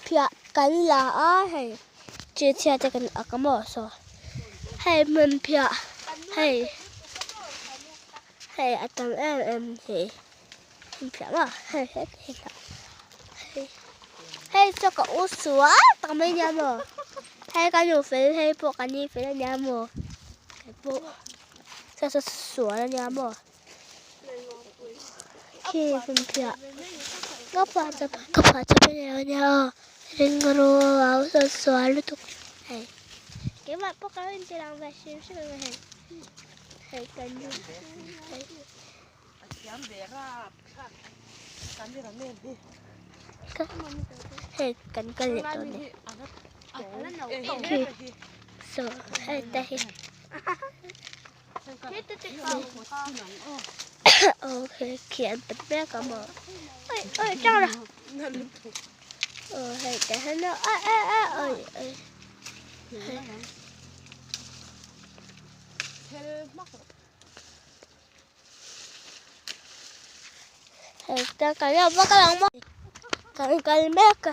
Hmunphiah kan la a hei chi chia te kan akamo so hei Hmunphiah hei atam em hei Hmunphiah ma hei hei so ka usua ta mai nya mo hei ka nu fe hei po ka ni fe nya mo hei po sa sua nya mo khi Hmunphiah ngapa cha nya ringro áo sơ xóa lúc tục hay cái mặt bóc cái bên làm về xíu xíu rồi hay cần như hay cần cần liệt rồi này sợ hay đây ok kiện bật bé cả mở ơi trong rồi hay cái nó ơi hay cái nó bắt cái lòng mà cái bé cả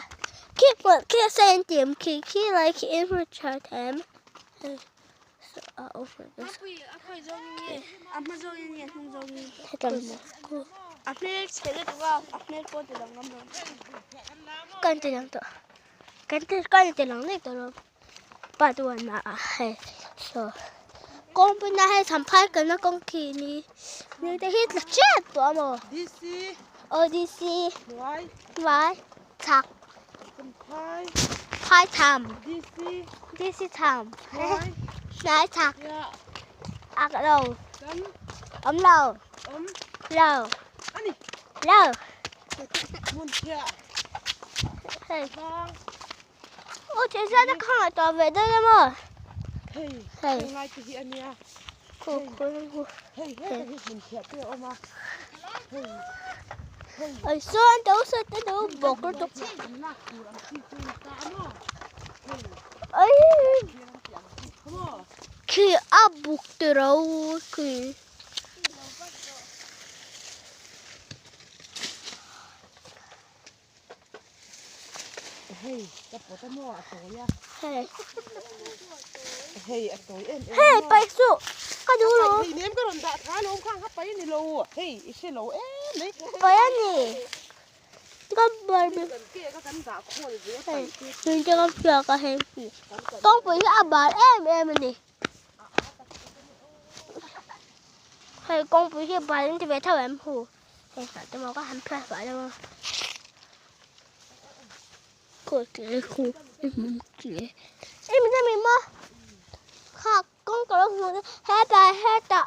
khi xem tìm khi lại khi em phải chờ thêm con tiền lắm tụi con tiền lắm đấy tụi nó ba tuần là hay so con bên này hay thầm phai cái nó con kỳ ní nhưng để hít là chết tụi mà DC vài thạc phai thầm DC thầm nãy thạc ác đầu ấm lầu ôi trời sao nó không lại tỏ về đây em ơi ôi xuân đấu bột nó tục ấy khi áp buộc từ đâu khi hey, cái bộ tao mua ở tối ya. Hey, hey, ở tối em. Hey, bay su, cái đủ rồi. Hey, ném cái đòn tạ thái nó không hấp bay này lâu. Hey, xe lâu em đấy. Bay anh nè. Cái bay đi. Cái cắn tạ khô gì vậy? Mình cho con chờ cả hem. Con bị cái bà em nè. Hey, con bị cái bà lên thì về thao em hù. Hey, phải tôi mau có ham phá phải đâu. Cô kìa khu em kìa em ra mình mơ khóc con có lúc hết bài hết tạ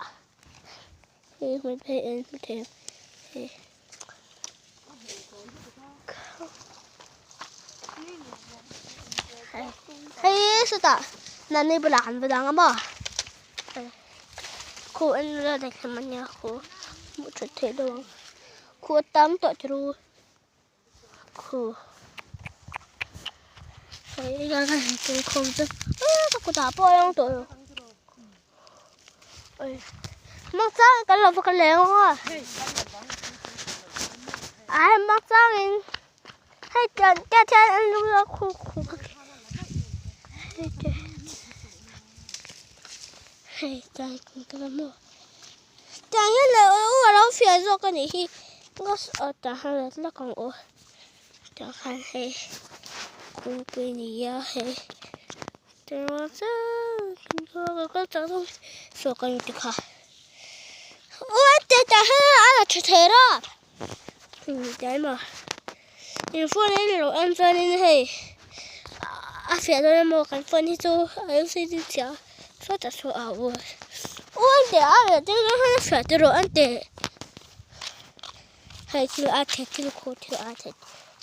thì mình phải em thêm hey sao tạ nãy nay bữa làm vừa đang mà cô anh ra đây làm anh nhà cô một chút thế đâu cô tắm tội rồi cô cái cái không chứ có đá bơi không tụi mắc sao cái lồng cái lèo à ai mắc sao mình hay chân anh lúc đó khu hay chân cái mua chân như là ở đâu phía rồi cái này nó ở tầng hai là còn ở tầng hai hay cũng quên gì hay thế mà sao có cháu thôi số con được hả ôi thế ta hay là chuyện thế đó đấy mà nhưng phone này là em phone này hay phía đó mà cái phone này cho em sẽ đi chợ số ta số ảo ôi để là cái nó phải từ rồi anh để hay chưa ăn thịt chưa khô chưa ăn thịt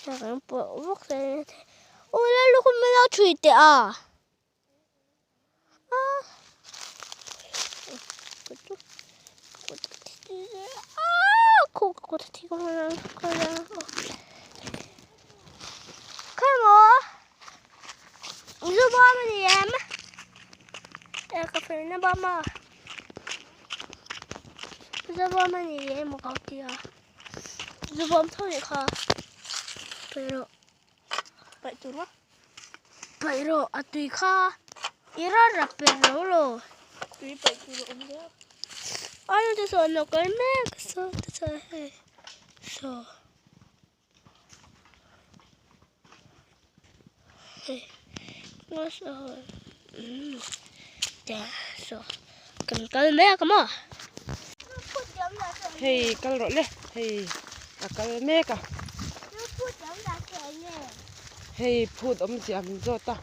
sao em bỏ vứt ra ôi là lúc mình đã chui thế à cô thì con cái mà giúp bom gì em cà phê nó bom mà giúp bom gì em một câu tiền giúp bom thôi được hả rồi vậy tụi nó vậy rồi à tùy kha ira rập bền rồi tụi bảy tụi nó ôm đó ai tôi sợ nó cái mẹ sợ tôi sợ hay sợ nó sợ chả sợ cần cái mẹ cái mà hey cái rồi lên hey à cái mẹ cả hey phút ôm chạm rồi ta